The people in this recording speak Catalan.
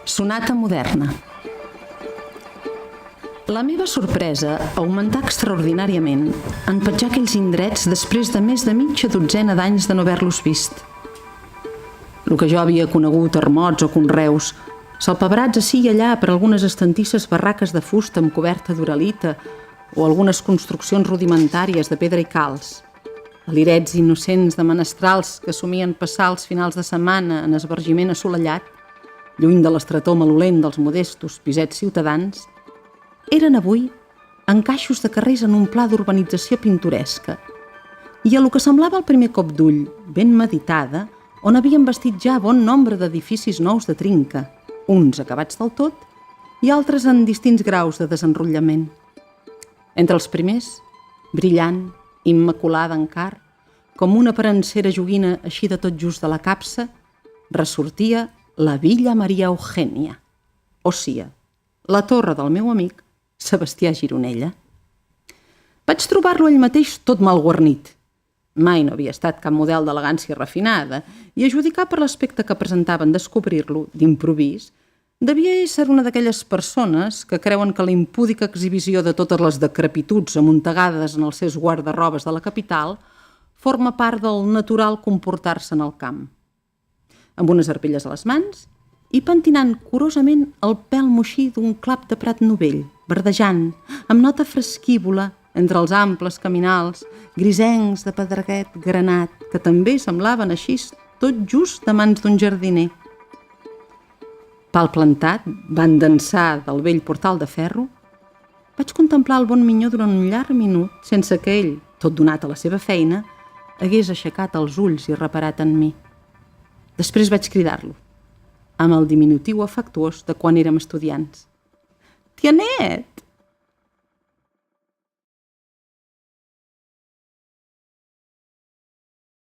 Sonata moderna. La meva sorpresa augmentà extraordinàriament en petjar aquells indrets després de més de mitja dotzena d'anys de no haver-los vist. El que jo havia conegut ermots o conreus, salpebrats ací i allà per algunes estantisses barraques de fusta amb coberta d'uralita o algunes construccions rudimentàries de pedra i calç, alirets innocents de menestrals que somien passar els finals de setmana en esbargiment assolellat, lluny de l'estretor malolent dels modestos pisets ciutadans, eren avui encaixos de carrers en un pla d'urbanització pintoresca i a lo que semblava el primer cop d'ull, ben meditada, on havien vestit ja bon nombre d'edificis nous de trinca, uns acabats del tot i altres en distints graus de desenrotllament. Entre els primers, brillant, immaculada encara, com una parancera joguina així de tot just de la capsa, ressortia la Villa Maria Eugènia, o sia, la torre del meu amic Sebastià Gironella. Vaig trobar-lo ell mateix tot mal guarnit. Mai no havia estat cap model d'elegància refinada i a judicar per l'aspecte que presentava en descobrir-lo, d'improvís, devia ser una d'aquelles persones que creuen que la impúdica exhibició de totes les decrepituds amuntegades en els seus guardarrobes de la capital forma part del natural comportar-se en el camp. Amb unes arpilles a les mans i pentinant curosament el pèl moixí d'un clap de prat novell, verdejant, amb nota fresquívola entre els amples caminals, grisencs de pedreguet granat, que també semblaven així tot just de mans d'un jardiner. Pal plantat, van d'ençà del vell portal de ferro, vaig contemplar el bon minyó durant un llarg minut, sense que ell, tot donat a la seva feina, hagués aixecat els ulls i reparat en mi. Després vaig cridar-lo, amb el diminutiu afectuós de quan érem estudiants. «Tianet!»